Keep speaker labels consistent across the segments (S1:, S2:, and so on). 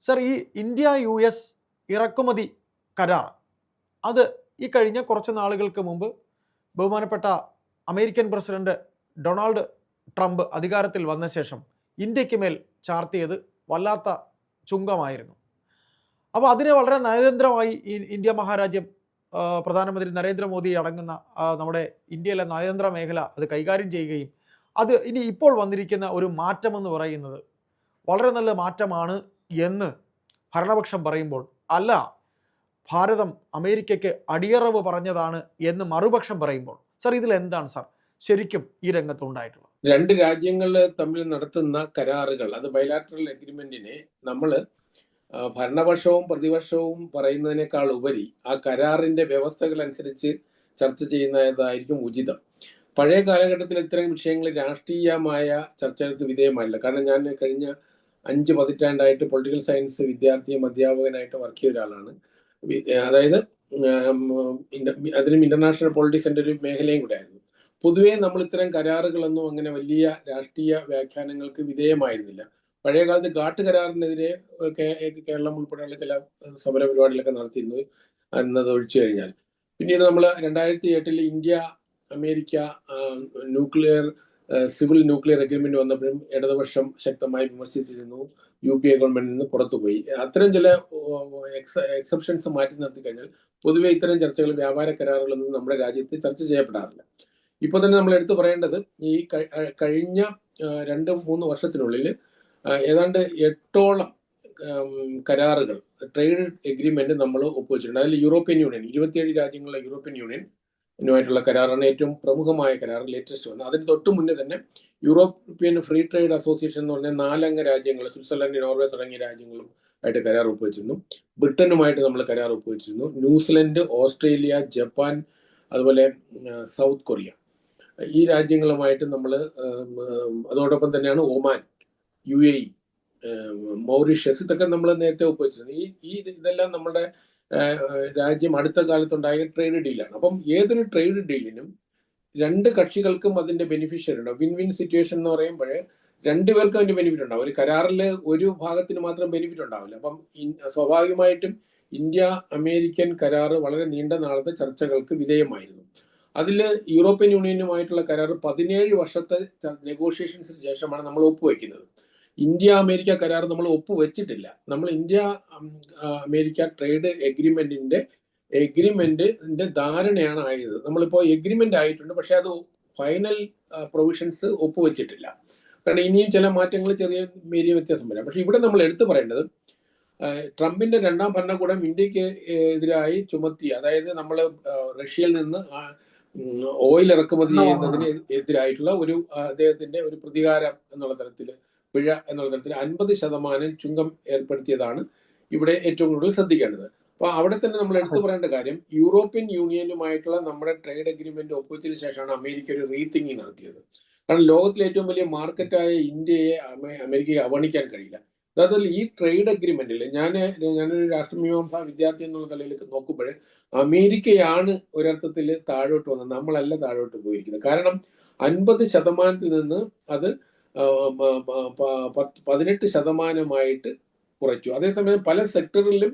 S1: Sir, ഈ India US ഇറക്കുമതി കരാർ അത് ഈ കഴിഞ്ഞ കുറച്ച് നാളുകൾക്ക് മുമ്പ് ബഹുമാനപ്പെട്ട അമേരിക്കൻ പ്രസിഡന്റ് ഡൊണാൾഡ് ട്രംപ് അധികാരത്തിൽ വന്ന ശേഷം ഇന്ത്യക്ക് മേൽ ചാർത്തിയത് വല്ലാത്ത ചുങ്കമായിരുന്നു. അപ്പോൾ അതിനെ വളരെ നയതന്ത്രമായി ഇന്ത്യ മഹാരാജ്യം പ്രധാനമന്ത്രി നരേന്ദ്രമോദി അടങ്ങുന്ന നമ്മുടെ ഇന്ത്യയിലെ നയതന്ത്ര മേഖല അത് കൈകാര്യം ചെയ്യുകയും അത് ഇനി ഇപ്പോൾ വന്നിരിക്കുന്ന ഒരു മാറ്റമെന്ന് പറയുന്നത് വളരെ നല്ല മാറ്റമാണ് എന്ന് ഭരണപക്ഷം പറയുമ്പോൾ, അല്ല ഭാരതം അമേരിക്കയ്ക്ക് അടിയറവ് പറഞ്ഞതാണ് എന്ന് മറുപക്ഷം പറയുമ്പോൾ, സർ ഇതിൽ എന്താണ് സർ ശരിക്കും ഈ രംഗത്തുണ്ടായിട്ടുള്ളത്?
S2: രണ്ട് രാജ്യങ്ങൾ തമ്മിൽ നടത്തുന്ന കരാറുകൾ, അത് ബൈലാറ്ററൽ എഗ്രിമെന്റിനെ നമ്മൾ ഭരണപക്ഷവും പ്രതിപക്ഷവും പറയുന്നതിനേക്കാൾ ഉപരി ആ കരാറിന്റെ വ്യവസ്ഥകൾ അനുസരിച്ച് ചർച്ച ചെയ്യുന്നതായിരിക്കും ഉചിതം. പഴയ കാലഘട്ടത്തിൽ ഇത്തരം വിഷയങ്ങൾ രാഷ്ട്രീയമായ ചർച്ചകൾക്ക് വിധേയമായില്ല. കാരണം ഞാൻ കഴിഞ്ഞ 5 പതിറ്റാണ്ടായിട്ട് പൊളിറ്റിക്കൽ സയൻസ് വിദ്യാർത്ഥിയും അധ്യാപകനായിട്ട് വർക്ക് ചെയ്ത ഒരാളാണ്. അതായത് അതിനും ഇന്റർനാഷണൽ പൊളിറ്റിക്സിന്റെ ഒരു മേഖലയും കൂടെ ആയിരുന്നു. പൊതുവേ നമ്മൾ ഇത്തരം കരാറുകളൊന്നും അങ്ങനെ വലിയ രാഷ്ട്രീയ വ്യാഖ്യാനങ്ങൾക്ക് വിധേയമായിരുന്നില്ല. പഴയകാലത്ത് ഘാട്ട് കരാറിനെതിരെ കേരളം ഉൾപ്പെടെയുള്ള ചില സമര പരിപാടികളൊക്കെ നടത്തിയിരുന്നു എന്നത് ഒഴിച്ചു കഴിഞ്ഞാൽ. പിന്നീട് നമ്മൾ 2008 India America civil nuclear agreement വന്നപ്പോഴും ഇടതുപക്ഷം ശക്തമായി വിമർശിച്ചിരുന്നു. UPA ഗവൺമെന്റിൽ നിന്ന് പുറത്തുപോയി. അത്തരം ചില എക്സെപ്ഷൻസ് മാറ്റി നിർത്തി കഴിഞ്ഞാൽ പൊതുവെ ഇത്തരം ചർച്ചകൾ, വ്യാപാര കരാറുകളൊന്നും നമ്മുടെ രാജ്യത്ത് ചർച്ച ചെയ്യപ്പെടാറില്ല. ഇപ്പോൾ തന്നെ നമ്മൾ എടുത്തു പറയേണ്ടത്, ഈ കഴിഞ്ഞ 2-3 വർഷത്തിനുള്ളിൽ ഏതാണ്ട് 8ഓളം കരാറുകൾ, ട്രേഡ് എഗ്രിമെന്റ് നമ്മൾ ഒപ്പുവെച്ചിട്ടുണ്ട്. അതിൽ യൂറോപ്യൻ യൂണിയൻ, 27 രാജ്യങ്ങളുള്ള യൂറോപ്യൻ യൂണിയനുമായിട്ടുള്ള കരാറാണ് ഏറ്റവും പ്രമുഖമായ കരാർ, ലേറ്റസ്റ്റ് വന്നത്. അതിന് തൊട്ട് മുന്നേ തന്നെ യൂറോപ്യൻ ഫ്രീ ട്രേഡ് അസോസിയേഷൻ എന്ന് പറഞ്ഞ 4 അംഗ രാജ്യങ്ങൾ, സ്വിറ്റ്സർലൻഡ്, നോർവേ തുടങ്ങിയ രാജ്യങ്ങളും ആയിട്ട് കരാർ ഒപ്പുവെച്ചിരുന്നു. ബ്രിട്ടനുമായിട്ട് നമ്മൾ കരാർ ഒപ്പുവെച്ചിരുന്നു. ന്യൂസിലൻഡ്, ഓസ്ട്രേലിയ, ജപ്പാൻ, അതുപോലെ സൗത്ത് കൊറിയ, ഈ രാജ്യങ്ങളുമായിട്ട് നമ്മൾ, അതോടൊപ്പം തന്നെയാണ് ഒമാൻ, UAE, മൗറീഷ്യസ്, ഇതൊക്കെ നമ്മൾ നേരത്തെ ഒപ്പുവെച്ചിരുന്നു. ഇതെല്ലാം നമ്മുടെ രാജ്യം അടുത്ത കാലത്തുണ്ടായ ട്രേഡ് ഡീലാണ്. അപ്പം ഏതൊരു ട്രേഡ് ഡീലിനും രണ്ട് കക്ഷികൾക്കും അതിന്റെ ബെനിഫിഷ്യറി ഉണ്ടാവും. വിൻ വിൻ സിറ്റുവേഷൻ എന്ന് പറയുമ്പോൾ രണ്ടുപേർക്കും അതിന്റെ ബെനിഫിറ്റ് ഉണ്ടാവും. ഒരു കരാറിൽ ഒരു ഭാഗത്തിന് മാത്രം ബെനിഫിറ്റ് ഉണ്ടാവില്ല. അപ്പം സ്വാഭാവികമായിട്ടും ഇന്ത്യ അമേരിക്കൻ കരാർ വളരെ നീണ്ട നാളത്തെ ചർച്ചകൾക്ക് വിധേയമായിരുന്നു. അതിൽ യൂറോപ്യൻ യൂണിയനുമായിട്ടുള്ള കരാർ 17 വർഷത്തെ നെഗോഷിയേഷൻസിന് ശേഷമാണ് നമ്മൾ ഒപ്പുവെക്കുന്നത്. ഇന്ത്യ അമേരിക്ക കരാർ നമ്മൾ ഒപ്പുവെച്ചിട്ടില്ല. നമ്മൾ ഇന്ത്യ അമേരിക്ക ട്രേഡ് എഗ്രിമെന്റിന്റെ ധാരണയാണ് ആയത്. നമ്മളിപ്പോൾ എഗ്രിമെന്റ് ആയിട്ടുണ്ട്, പക്ഷെ അത് ഫൈനൽ പ്രൊവിഷൻസ് ഒപ്പുവെച്ചിട്ടില്ല. കാരണം ഇനിയും ചില മാറ്റങ്ങൾ, ചെറിയ വലിയ വ്യത്യാസം വരാം. പക്ഷെ ഇവിടെ നമ്മൾ എടുത്തു പറയേണ്ടത്, ട്രംപിന്റെ 2ാം ഭരണകൂടം ഇന്ത്യക്ക് എതിരായി ചുമത്തി, അതായത് നമ്മൾ റഷ്യയിൽ നിന്ന് ഓയിൽ ഇറക്കുമതി ചെയ്യുന്നതിന് എതിരായിട്ടുള്ള അദ്ദേഹത്തിന്റെ ഒരു പ്രതികാരം എന്നുള്ള തരത്തിൽ, പിഴ എന്നുള്ള തരത്തിൽ 50% ചുങ്കം ഏർപ്പെടുത്തിയതാണ് ഇവിടെ ഏറ്റവും കൂടുതൽ ശ്രദ്ധിക്കേണ്ടത്. അപ്പൊ അവിടെ തന്നെ നമ്മൾ എടുത്തു പറയേണ്ട കാര്യം, യൂറോപ്യൻ യൂണിയനുമായിട്ടുള്ള നമ്മുടെ ട്രേഡ് അഗ്രിമെന്റ് ഒപ്പുവെച്ചതിന് ശേഷമാണ് അമേരിക്ക ഒരു റീതിങ്കിങ് നടത്തിയത്. കാരണം ലോകത്തിലെ ഏറ്റവും വലിയ മാർക്കറ്റായ ഇന്ത്യയെ അമേരിക്കയെ അവഗണിക്കാൻ കഴിയില്ല. അതായത് ഈ ട്രേഡ് അഗ്രിമെന്റിൽ ഞാനൊരു രാഷ്ട്രമീമാംസാ വിദ്യാർത്ഥി എന്നുള്ള നിലയിലേക്ക് നോക്കുമ്പോൾ അമേരിക്കയാണ് ഒരർത്ഥത്തിൽ താഴോട്ട് വന്നത്, നമ്മളല്ല താഴോട്ട് പോയിരിക്കുന്നത്. കാരണം 50% നിന്ന് അത് 18% കുറച്ചു. അതേസമയം പല സെക്ടറിലും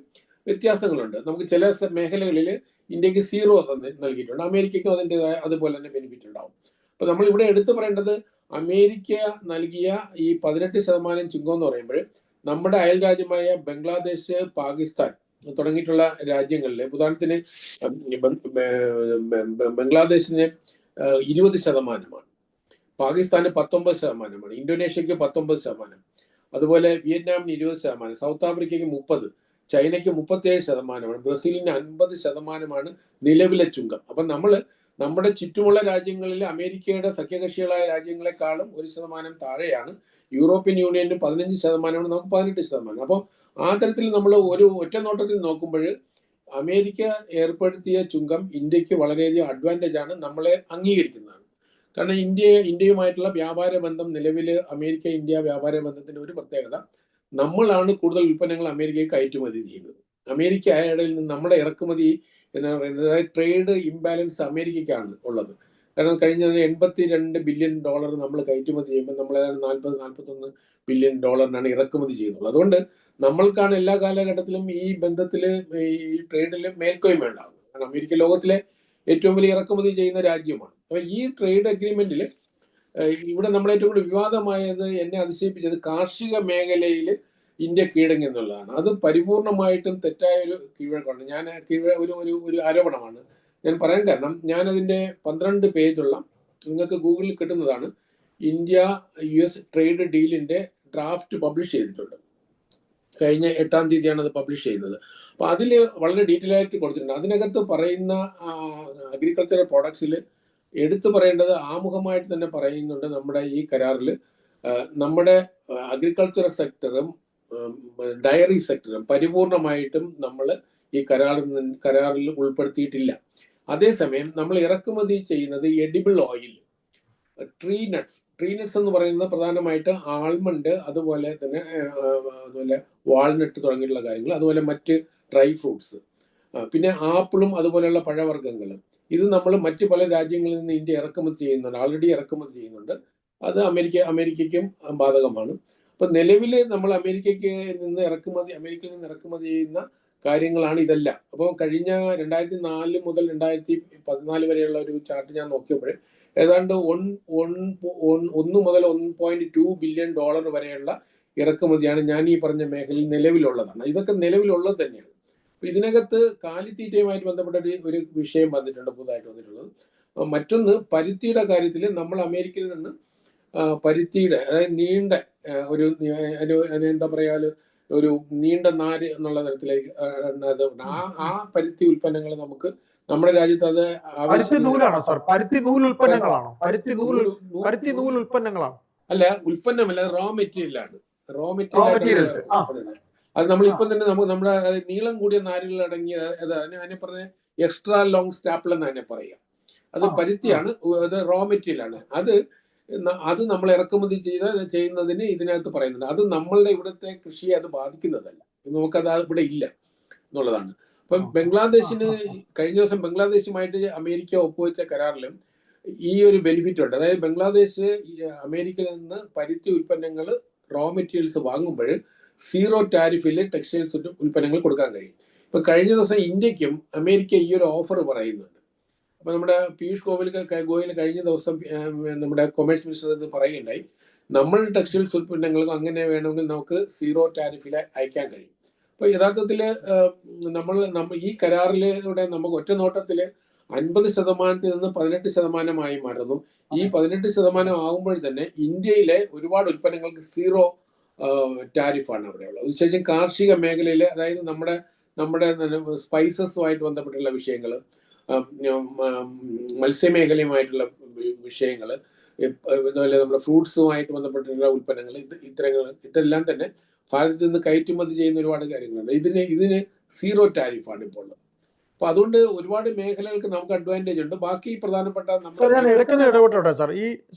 S2: വ്യത്യാസങ്ങളുണ്ട്. നമുക്ക് ചില മേഖലകളിൽ ഇന്ത്യക്ക് 0 നൽകിയിട്ടുണ്ട്, അമേരിക്കയ്ക്കും അതിൻ്റെതായ അതുപോലെ തന്നെ ബെനിഫിറ്റ് ഉണ്ടാവും. അപ്പൊ നമ്മൾ ഇവിടെ എടുത്തു പറയേണ്ടത്, അമേരിക്ക നൽകിയ ഈ 18% ചുങ്കം എന്ന് പറയുമ്പോൾ നമ്മുടെ അയൽ രാജ്യമായ ബംഗ്ലാദേശ്, പാകിസ്ഥാൻ തുടങ്ങിയിട്ടുള്ള രാജ്യങ്ങളിൽ, ഉദാഹരണത്തിന് ബംഗ്ലാദേശിന് 20%, പാകിസ്ഥാന് 19%, ഇന്തോനേഷ്യക്ക് 19%, അതുപോലെ വിയറ്റ്നാമിന് 20%, സൗത്ത് ആഫ്രിക്കയ്ക്ക് 30%, ചൈനയ്ക്ക് 37%, ബ്രസീലിന് 50% നിലവിലെ ചുങ്കം. അപ്പം നമ്മൾ നമ്മുടെ ചുറ്റുമുള്ള രാജ്യങ്ങളിൽ അമേരിക്കയുടെ സഖ്യകക്ഷികളായ രാജ്യങ്ങളെക്കാളും 1% താഴെയാണ്. യൂറോപ്യൻ യൂണിയന് 15%, നമുക്ക് 18%. അപ്പോൾ ആ തരത്തിൽ നമ്മൾ ഒരു ഒറ്റ നോട്ടത്തിൽ നോക്കുമ്പോൾ അമേരിക്ക ഏർപ്പെടുത്തിയ ചുങ്കം ഇന്ത്യക്ക് വളരെയധികം അഡ്വാൻറ്റേജ് ആണ്, നമ്മളെ അംഗീകരിക്കുന്നതാണ്. കാരണം ഇന്ത്യയുമായിട്ടുള്ള വ്യാപാര ബന്ധം, നിലവിൽ അമേരിക്ക ഇന്ത്യ വ്യാപാര ബന്ധത്തിന്റെ ഒരു പ്രത്യേകത, നമ്മളാണ് കൂടുതൽ ഉൽപ്പന്നങ്ങൾ അമേരിക്കയ്ക്ക് കയറ്റുമതി ചെയ്യുന്നത്. അമേരിക്കയുടെ നിന്ന് നമ്മുടെ ഇറക്കുമതി എന്ന് പറയുന്നത്, അതായത് ട്രേഡ് ഇംബാലൻസ് അമേരിക്കയ്ക്കാണ് ഉള്ളത്. കാരണം കഴിഞ്ഞ $82 ബില്യൺ നമ്മൾ കയറ്റുമതി ചെയ്യുമ്പോൾ നമ്മൾ 40-41 ബില്യൺ ഇറക്കുമതി ചെയ്യുന്നുള്ളൂ. അതുകൊണ്ട് നമ്മൾക്കാണ് എല്ലാ കാലഘട്ടത്തിലും ഈ ബന്ധത്തിൽ ഈ ട്രേഡിൽ മേൽക്കോയ്മ ഉണ്ടാകുന്നത്. കാരണം അമേരിക്ക ലോകത്തിലെ ഏറ്റവും വലിയ ഇറക്കുമതി ചെയ്യുന്ന രാജ്യമാണ്. അപ്പോൾ ഈ ട്രേഡ് അഗ്രിമെന്റിൽ ഇവിടെ നമ്മൾ ഏറ്റവും കൂടുതൽ വിവാദമായത്, എന്നെ അതിശയിപ്പിച്ചത് കാർഷിക മേഖലയിൽ ഇന്ത്യ കീഴടങ്ങി എന്നുള്ളതാണ്. അത് പരിപൂർണമായിട്ടും തെറ്റായ ഒരു കീഴ്വഴക്കമാണ്. ഞാൻ ഒരു ആരോപണമാണ് ഞാൻ പറയാൻ കാരണം, ഞാനതിൻ്റെ 12 പേജുള്ള, നിങ്ങൾക്ക് ഗൂഗിളിൽ കിട്ടുന്നതാണ്, ഇന്ത്യ US ട്രേഡ് ഡീലിൻ്റെ ഡ്രാഫ്റ്റ് പബ്ലിഷ് ചെയ്തിട്ടുണ്ട്. കഴിഞ്ഞ 8-ാം തീയതിയാണ് അത് പബ്ലിഷ് ചെയ്യുന്നത്. അപ്പോൾ അതിൽ വളരെ ഡീറ്റെയിൽ ആയിട്ട് കൊടുത്തിട്ടുണ്ട്. അതിനകത്ത് പറയുന്ന അഗ്രികൾച്ചറൽ പ്രോഡക്ട്സിൽ എടുത്തു പറയേണ്ടത്, ആമുഖമായിട്ട് തന്നെ പറയുന്നുണ്ട്, നമ്മുടെ ഈ കരാറിൽ നമ്മുടെ അഗ്രികൾച്ചർ സെക്ടറും ഡയറി സെക്ടറും പരിപൂർണമായിട്ടും നമ്മൾ ഈ കരാറിൽ ഉൾപ്പെടുത്തിയിട്ടില്ല. അതേസമയം നമ്മൾ ഇറക്കുമതി ചെയ്യുന്നത് എഡിബിൾ ഓയിൽ, ട്രീ നട്ട്സ് എന്ന് പറയുന്നത് പ്രധാനമായിട്ട് ആൽമണ്ട്, അതുപോലെ തന്നെ അതുപോലെ വാൾനട്ട് തുടങ്ങിയിട്ടുള്ള കാര്യങ്ങൾ, അതുപോലെ മറ്റ് ഡ്രൈ ഫ്രൂട്ട്സ്, പിന്നെ ആപ്പിളും അതുപോലെയുള്ള പഴവർഗ്ഗങ്ങൾ. ഇത് നമ്മൾ മറ്റ് പല രാജ്യങ്ങളിൽ നിന്ന് ഇന്ത്യ ഇറക്കുമതി ചെയ്യുന്നുണ്ട്, ഓൾറെഡി ഇറക്കുമതി ചെയ്യുന്നുണ്ട്. അത് അമേരിക്കയ്ക്കും ബാധകമാണ്. അപ്പം നിലവിൽ നമ്മൾ അമേരിക്കയിൽ നിന്ന് ഇറക്കുമതി ചെയ്യുന്ന കാര്യങ്ങളാണ് ഇതെല്ലാം. അപ്പോൾ കഴിഞ്ഞ 2004 മുതൽ 2014 വരെയുള്ള ഒരു ചാർട്ട് ഞാൻ നോക്കിയപ്പോൾ ഏതാണ്ട് 1 മുതൽ 1.2 ബില്യൺ ഡോളർ വരെയുള്ള ഇറക്കുമതിയാണ് ഞാൻ ഈ പറഞ്ഞ മേഖലയിൽ നിലവിലുള്ളതാണ്. ഇതൊക്കെ നിലവിലുള്ളത് തന്നെയാണ്. ഇതിനകത്ത് കാലിത്തീറ്റയുമായിട്ട് ബന്ധപ്പെട്ട ഒരു വിഷയം പുതുതായിട്ട് വന്നിട്ടുള്ളത്. മറ്റൊന്ന്, പരുത്തിയുടെ കാര്യത്തിൽ നമ്മൾ അമേരിക്കയിൽ നിന്ന് പരുത്തിയുടെ, അതായത് നീണ്ട എന്താ പറയാ, ഒരു നീണ്ട നാര് എന്നുള്ള തരത്തിലേക്ക് ആ പരുത്തി ഉൽപ്പന്നങ്ങൾ നമുക്ക് നമ്മുടെ രാജ്യത്ത് അത് അല്ല, ഉൽപ്പന്നമല്ല, റോ മെറ്റീരിയലാണ്. അത് നമ്മളിപ്പം തന്നെ നമ്മുടെ നീളം കൂടിയ നാരുകൾ അടങ്ങിയ അതിനെ പറഞ്ഞ എക്സ്ട്രാ ലോങ് സ്റ്റാപ്പിൾ എന്ന് തന്നെ പറയാം. അത് പരുത്തിയാണ്, അത് റോ മെറ്റീരിയലാണ്. അത് നമ്മൾ ഇറക്കുമതി ചെയ്യുന്നതിന് ഇതിനകത്ത് പറയുന്നുണ്ട്. അത് നമ്മളുടെ ഇവിടുത്തെ കൃഷിയെ അത് ബാധിക്കുന്നതല്ല, നമുക്കത് ഇവിടെ ഇല്ല എന്നുള്ളതാണ്. അപ്പം ബംഗ്ലാദേശിന് കഴിഞ്ഞ ദിവസം ബംഗ്ലാദേശുമായിട്ട് അമേരിക്ക ഒപ്പുവെച്ച കരാറിലും ഈ ഒരു ബെനിഫിറ്റ് ഉണ്ട്. അതായത് ബംഗ്ലാദേശ് അമേരിക്കയിൽ നിന്ന് പരുത്തി ഉൽപ്പന്നങ്ങൾ, റോ മെറ്റീരിയൽസ് വാങ്ങുമ്പോൾ 0 ടാരിഫിൽ ടെക്സ്റ്റൈൽസ് ഉൽപ്പന്നങ്ങൾ കൊടുക്കാൻ കഴിയും. ഇപ്പം കഴിഞ്ഞ ദിവസം ഇന്ത്യക്കും അമേരിക്ക ഈ ഒരു ഓഫർ പറയുന്നുണ്ട്. അപ്പോൾ നമ്മുടെ പീയൂഷ് ഗോയൽ കഴിഞ്ഞ ദിവസം നമ്മുടെ കൊമേഴ്സ് മിനിസ്റ്റർ ഇത് പറയുകയുണ്ടായി, നമ്മൾ ടെക്സ്റ്റൈൽസ് ഉൽപ്പന്നങ്ങൾക്ക് അങ്ങനെ വേണമെങ്കിൽ നമുക്ക് 0 ടാരിഫിൽ അയക്കാൻ കഴിയും. അപ്പോൾ യഥാർത്ഥത്തിൽ നമ്മൾ ഈ കരാറിലൂടെ നമുക്ക് ഒറ്റ നോട്ടത്തിൽ 50% നിന്ന് 18% മാറുന്നു. ഈ 18% ആകുമ്പോൾ തന്നെ ഇന്ത്യയിലെ ഒരുപാട് ഉൽപ്പന്നങ്ങൾക്ക് 0 ടാരിഫാണ് അവിടെയുള്ളത്. ശരിക്കും കാർഷിക മേഖലയിൽ, അതായത് നമ്മുടെ സ്പൈസസുമായിട്ട് ബന്ധപ്പെട്ടുള്ള വിഷയങ്ങൾ, മത്സ്യമേഖലയുമായിട്ടുള്ള വിഷയങ്ങൾ, അതുപോലെ നമ്മുടെ ഫ്രൂട്ട്സുമായിട്ട് ബന്ധപ്പെട്ടിട്ടുള്ള ഉൽപ്പന്നങ്ങൾ, ഇതെല്ലാം തന്നെ ഭാരതത്തിൽ നിന്ന് കയറ്റുമതി ചെയ്യുന്ന ഒരുപാട് കാര്യങ്ങളുണ്ട്. ഇതിന് 0 ടാരിഫാണ് ഇപ്പോൾ ഉള്ളത്. അപ്പൊ അതുകൊണ്ട് ഒരുപാട് മേഖലകൾക്ക് നമുക്ക് അഡ്വാൻറ്റേജ് ഉണ്ട്. ബാക്കി പ്രധാനപ്പെട്ട
S1: ഞാൻ ഇടപെട്ടോട്ടെ സാർ, ഈ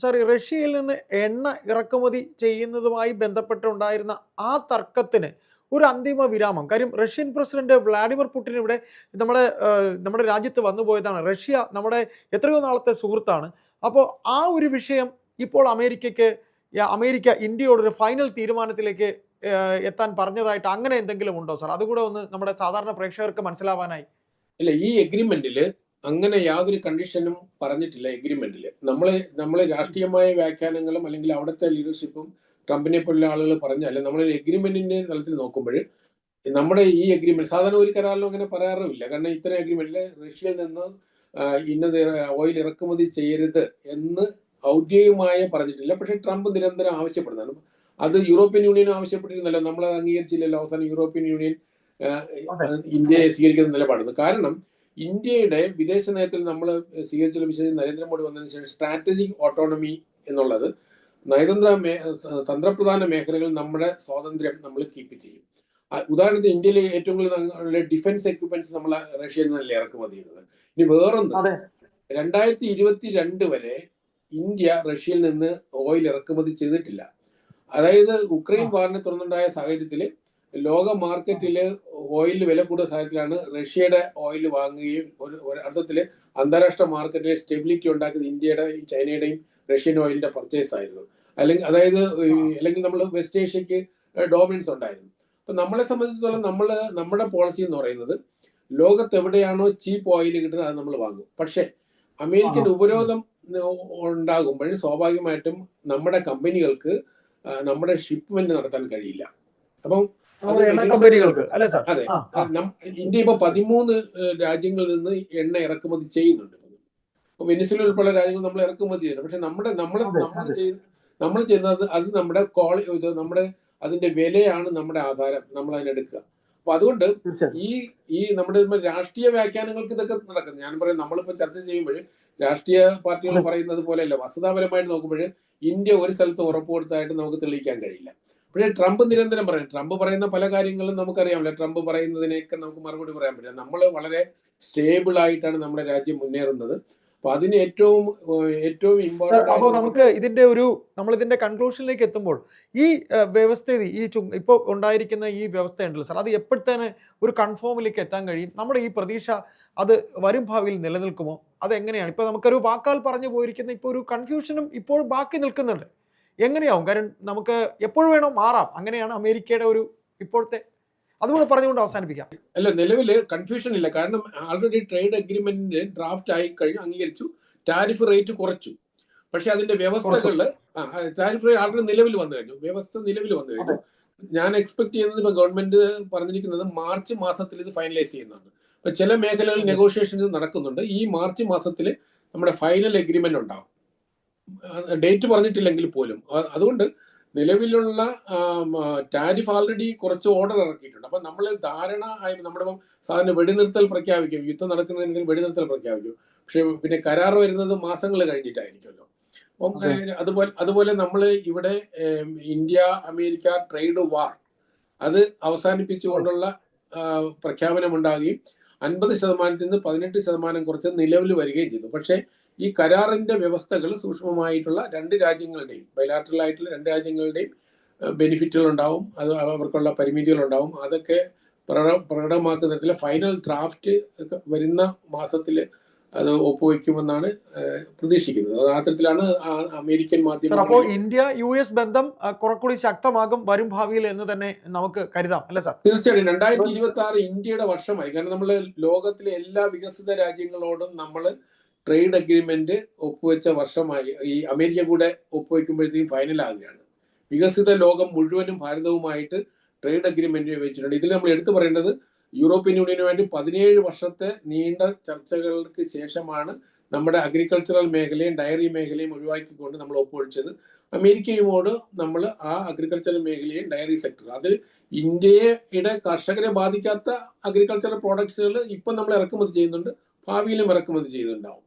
S1: റഷ്യയിൽ നിന്ന് എണ്ണ ഇറക്കുമതി ചെയ്യുന്നതുമായി ബന്ധപ്പെട്ടുണ്ടായിരുന്ന ആ തർക്കത്തിന് ഒരു അന്തിമ വിരാമം. കാര്യം റഷ്യൻ പ്രസിഡന്റ് വ്ളാഡിമിർ പുടിൻ ഇവിടെ നമ്മുടെ രാജ്യത്ത് വന്നുപോയതാണ്. റഷ്യ നമ്മുടെ എത്രയോ നാളത്തെ സുഹൃത്താണ്. അപ്പോൾ ആ ഒരു വിഷയം ഇപ്പോൾ അമേരിക്ക ഇന്ത്യയോടൊരു ഫൈനൽ തീരുമാനത്തിലേക്ക് എത്താൻ പറഞ്ഞതായിട്ട് അങ്ങനെ എന്തെങ്കിലും ഉണ്ടോ സാർ? അതുകൂടെ ഒന്ന് നമ്മുടെ സാധാരണ പ്രേക്ഷകർക്ക് മനസ്സിലാവാനായി.
S2: ഇല്ല, ഈ എഗ്രിമെന്റിൽ അങ്ങനെ യാതൊരു കണ്ടീഷനും പറഞ്ഞിട്ടില്ല. എഗ്രിമെന്റിൽ നമ്മൾ രാഷ്ട്രീയമായ വ്യാഖ്യാനങ്ങളും അല്ലെങ്കിൽ അവിടുത്തെ ലീഡർഷിപ്പും ട്രംപിനെ പോലുള്ള ആളുകൾ പറഞ്ഞാൽ, നമ്മളൊരു എഗ്രിമെന്റിന്റെ തലത്തിൽ നോക്കുമ്പോൾ നമ്മുടെ ഈ എഗ്രിമെന്റ് സാധാരണ ഒരു കരാറിലും അങ്ങനെ പറയാറുമില്ല. കാരണം ഇത്തരം എഗ്രിമെന്റിൽ റഷ്യയിൽ നിന്ന് ഇന്നത് ഓയിൽ ഇറക്കുമതി ചെയ്യരുത് എന്ന് ഔദ്യോഗികമായി പറഞ്ഞിട്ടില്ല. പക്ഷേ ട്രംപ് നിരന്തരം ആവശ്യപ്പെടുന്നതാണ്. അത് യൂറോപ്യൻ യൂണിയനും ആവശ്യപ്പെട്ടിരുന്നല്ലോ, നമ്മളത് അംഗീകരിച്ചില്ലല്ലോ. അവസാനം യൂറോപ്യൻ യൂണിയൻ ഇന്ത്യയെ സ്വീകരിക്കുന്ന നിലപാടുന്നു. കാരണം ഇന്ത്യയുടെ വിദേശ നയത്തിൽ നമ്മൾ സ്വീകരിച്ചുള്ള വിഷയം, നരേന്ദ്രമോദി വന്നതിന് ശേഷം സ്ട്രാറ്റജിക് ഓട്ടോണമി എന്നുള്ളത്, തന്ത്രപ്രധാന മേഖലകളിൽ നമ്മുടെ സ്വാതന്ത്ര്യം നമ്മൾ കീപ്പ് ചെയ്യും. ഉദാഹരണത്തിന് ഇന്ത്യയിലെ ഏറ്റവും കൂടുതൽ ഡിഫൻസ് എക്യുപ്മെന്റ്സ് നമ്മൾ റഷ്യയിൽ നിന്നല്ല ഇറക്കുമതി ചെയ്യുന്നത്. ഇനി വേറൊന്ന്, 2022 വരെ ഇന്ത്യ റഷ്യയിൽ നിന്ന് ഓയിൽ ഇറക്കുമതി ചെയ്തിട്ടില്ല. അതായത് ഉക്രൈൻ വാറിനെ തുടർന്നുണ്ടായ സാഹചര്യത്തിൽ ലോക മാർക്കറ്റിൽ ഓയിൽ വില കൂടുന്ന സാഹചര്യത്തിലാണ് റഷ്യയുടെ ഓയിൽ വാങ്ങുകയും ഒരു അർത്ഥത്തിൽ അന്താരാഷ്ട്ര മാർക്കറ്റിലെ സ്റ്റെബിലിറ്റി ഉണ്ടാക്കിയത് ഇന്ത്യയുടെയും ചൈനയുടെയും റഷ്യൻ ഓയിലിന്റെ പർച്ചേസ് ആയിരുന്നു. അല്ലെങ്കിൽ നമ്മൾ വെസ്റ്റ് ഏഷ്യക്ക് ഡോമിനൻസ് ഉണ്ടായിരുന്നു. അപ്പൊ നമ്മളെ സംബന്ധിച്ചിടത്തോളം നമ്മുടെ പോളിസി എന്ന് പറയുന്നത് ലോകത്ത് എവിടെയാണോ ചീപ്പ് ഓയിൽ കിട്ടുന്നത് അത് നമ്മൾ വാങ്ങും. പക്ഷേ അമേരിക്കൻ ഉപരോധം ഉണ്ടാകുമ്പോൾ സ്വാഭാവികമായിട്ടും നമ്മുടെ കമ്പനികൾക്ക് നമ്മുടെ ഷിപ്മെന്റ് നടത്താൻ കഴിയില്ല. അപ്പം അത്
S1: കമ്പനികൾക്ക് അല്ലേ സാർ?
S2: അതെ, ഇന്ത്യ ഇപ്പൊ 13 രാജ്യങ്ങളിൽ നിന്ന് എണ്ണ ഇറക്കുമതി ചെയ്യുന്നുണ്ട്. ഇപ്പൊ വെനിസുല ഉൾപ്പെടെ രാജ്യങ്ങൾ നമ്മൾ ഇറക്കുമതി ചെയ്യുന്നുണ്ട്. പക്ഷെ നമ്മൾ ചെയ്യുന്നത് അത് നമ്മുടെ അതിന്റെ വിലയാണ് നമ്മുടെ ആധാരം, നമ്മൾ അതിനെടുക്കുക. അപ്പൊ അതുകൊണ്ട് ഈ നമ്മുടെ രാഷ്ട്രീയ വ്യാഖ്യാനങ്ങൾക്ക് ഇതൊക്കെ നടക്കുന്നത്. ഞാൻ പറയും, നമ്മളിപ്പോ ചർച്ച ചെയ്യുമ്പോൾ രാഷ്ട്രീയ പാർട്ടികൾ പറയുന്നത് പോലെയല്ല, വസ്തുതാപരമായിട്ട് നോക്കുമ്പോൾ ഇന്ത്യ ഒരു സ്ഥലത്ത് ഉറപ്പ് കൊടുത്തതായിട്ട് നമുക്ക് തെളിയിക്കാൻ കഴിയില്ല. പക്ഷേ ട്രംപ് നിരന്തരം പറയും, ട്രംപ് പറയുന്ന പല കാര്യങ്ങളും നമുക്കറിയാമല്ലോ. ട്രംപ് പറയുന്നതിനൊക്കെ നമുക്ക് മറുപടി പറയാൻ പറ്റില്ല. നമ്മൾ വളരെ സ്റ്റേബിൾ ആയിട്ടാണ് നമ്മുടെ രാജ്യം മുന്നേറുന്നത്. അപ്പൊ അതിന് ഏറ്റവും ഇമ്പോർട്ടന്റ്.
S1: അപ്പോൾ നമുക്ക് നമ്മളിതിന്റെ കൺക്ലൂഷനിലേക്ക് എത്തുമ്പോൾ ഈ വ്യവസ്ഥിതി, ഇപ്പോൾ ഉണ്ടായിരിക്കുന്ന ഈ വ്യവസ്ഥ ഉണ്ടല്ലോ സാർ, അത് എപ്പോഴത്തേന് ഒരു കൺഫോമിലേക്ക് എത്താൻ കഴിയും? നമ്മുടെ ഈ പ്രതീക്ഷ അത് വരും ഭാവിയിൽ നിലനിൽക്കുമോ? അതെങ്ങനെയാണ്? ഇപ്പോൾ നമുക്കൊരു വാക്കാൽ പറഞ്ഞു പോയിരിക്കുന്ന ഇപ്പോൾ ഒരു കൺഫ്യൂഷനും ഇപ്പോൾ ബാക്കി നിൽക്കുന്നുണ്ട്. എങ്ങനെയാവും? കാരണം നമുക്ക് എപ്പോഴും വേണോ മാറാം, അങ്ങനെയാണ് അമേരിക്കയുടെ ഒരു ഇപ്പോഴത്തെ. അതുകൂടെ പറഞ്ഞുകൊണ്ട് അവസാനിപ്പിക്കാം.
S2: അല്ല, നിലവിൽ കൺഫ്യൂഷൻ ഇല്ല. കാരണം ആൾറെഡി ട്രേഡ് അഗ്രിമെന്റിന്റെ ഡ്രാഫ്റ്റ് ആയി കഴിഞ്ഞു, അംഗീകരിച്ചു, ടാരിഫ് റേറ്റ് കുറച്ചു. പക്ഷെ അതിന്റെ വ്യവസ്ഥകള് ടാരിഫ് റേറ്റ് ആൾറെഡി നിലവിൽ വന്നു കഴിഞ്ഞു, വ്യവസ്ഥ നിലവിൽ വന്നു കഴിഞ്ഞു. ഞാൻ എക്സ്പെക്ട് ചെയ്യുന്നത് ഇപ്പൊ ഗവൺമെന്റ് പറഞ്ഞിരിക്കുന്നത് മാർച്ച് മാസത്തിൽ ഇത് ഫൈനലൈസ് ചെയ്യുന്നതാണ്. ഇപ്പൊ ചില മേഖലകളിൽ നെഗോഷിയേഷൻസ് നടക്കുന്നുണ്ട്. ഈ മാർച്ച് മാസത്തിൽ നമ്മുടെ ഫൈനൽ എഗ്രിമെന്റ് ഉണ്ടാവും, ഡേറ്റ് പറഞ്ഞിട്ടില്ലെങ്കിൽ പോലും. അതുകൊണ്ട് നിലവിലുള്ള ടാരിഫ് ആൾറെഡി കുറച്ച് ഓർഡർ ഇറക്കിയിട്ടുണ്ട്. അപ്പൊ നമ്മൾ നമ്മുടെ സാധാരണ വെടിനിർത്തൽ പ്രഖ്യാപിക്കും, യുദ്ധം നടക്കുന്നതെങ്കിൽ വെടിനിർത്തൽ പ്രഖ്യാപിക്കും. പക്ഷെ പിന്നെ കരാർ വരുന്നത് മാസങ്ങൾ കഴിഞ്ഞിട്ടായിരിക്കുമല്ലോ. അപ്പം അതുപോലെ നമ്മൾ ഇവിടെ ഇന്ത്യ അമേരിക്ക ട്രേഡ് വാർ അത് അവസാനിപ്പിച്ചുകൊണ്ടുള്ള പ്രഖ്യാപനം ഉണ്ടാകുകയും 50% നിന്ന് 18% കുറച്ച് നിലവിൽ വരികയും ചെയ്തു. പക്ഷേ ഈ കരാറിന്റെ വ്യവസ്ഥകൾ സൂക്ഷ്മമായിട്ടുള്ള രണ്ട് രാജ്യങ്ങളുടെയും, ബൈലാറ്ററൽ ആയിട്ടുള്ള രണ്ട് രാജ്യങ്ങളുടെയും ബെനിഫിറ്റുകൾ ഉണ്ടാവും, അത് അവർക്കുള്ള പരിമിതികൾ ഉണ്ടാവും. അതൊക്കെ പ്രകടമാക്കുന്ന തരത്തിൽ ഫൈനൽ ഡ്രാഫ്റ്റ് വരുന്ന മാസത്തിൽ അത് ഒപ്പുവെക്കുമെന്നാണ് പ്രതീക്ഷിക്കുന്നത്. അത് ആ തരത്തിലാണ് അമേരിക്കൻ മാധ്യമങ്ങൾ.
S1: അപ്പോൾ ഇന്ത്യ US ബന്ധം കുറച്ചുകൂടി ശക്തമാകും വരും ഭാവിയിൽ എന്ന് തന്നെ നമുക്ക് കരുതാം അല്ലേ സാർ?
S2: തീർച്ചയായിട്ടും 2026 ഇന്ത്യയുടെ വർഷമായി. കാരണം നമ്മൾ ലോകത്തിലെ എല്ലാ വികസിത രാജ്യങ്ങളോടും നമ്മൾ ട്രേഡ് അഗ്രിമെന്റ് ഒപ്പുവെച്ച വർഷമായി. ഈ അമേരിക്ക കൂടെ ഒപ്പുവെക്കുമ്പോഴത്തേക്കും ഫൈനൽ ആകുകയാണ്. വികസിത ലോകം മുഴുവനും ഭാരതവുമായിട്ട് ട്രേഡ് അഗ്രിമെന്റ് വെച്ചിട്ടുണ്ട്. ഇതിൽ നമ്മൾ എടുത്തു പറയേണ്ടത് യൂറോപ്യൻ യൂണിയനുമായിട്ട് 17 വർഷത്തെ നീണ്ട ചർച്ചകൾക്ക് ശേഷമാണ് നമ്മുടെ അഗ്രികൾച്ചറൽ മേഖലയും ഡയറി മേഖലയും ഒഴിവാക്കിക്കൊണ്ട് നമ്മൾ ഒപ്പുവെച്ചത്. അമേരിക്കയുമോട് നമ്മൾ ആ അഗ്രികൾച്ചറൽ മേഖലയും ഡയറി സെക്ടർ, അത് ഇന്ത്യയുടെ കർഷകരെ ബാധിക്കാത്ത അഗ്രികൾച്ചറൽ പ്രോഡക്ട്സുകൾ ഇപ്പം നമ്മൾ ഇറക്കുമതി ചെയ്യുന്നുണ്ട്, ഭാവിയിലും ഇറക്കുമതി ചെയ്യുന്നുണ്ടാവും.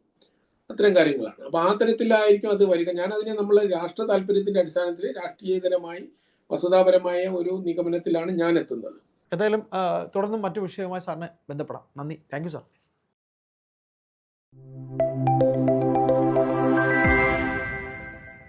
S2: അത്തരം കാര്യങ്ങളാണ്. അപ്പൊ ആ തരത്തിലായിരിക്കും അത് വരിക. ഞാൻ അതിനെ നമ്മൾ രാഷ്ട്ര താല്പര്യത്തിന്റെ അടിസ്ഥാനത്തിൽ രാഷ്ട്രീയതരമായി വസ്തുതാപരമായ ഒരു നിഗമനത്തിലാണ് ഞാൻ എത്തുന്നത്.
S1: ഏതായാലും തുടർന്നും മറ്റു വിഷയവുമായി സാറിനെ ബന്ധപ്പെടാം. നന്ദി. Thank you sir.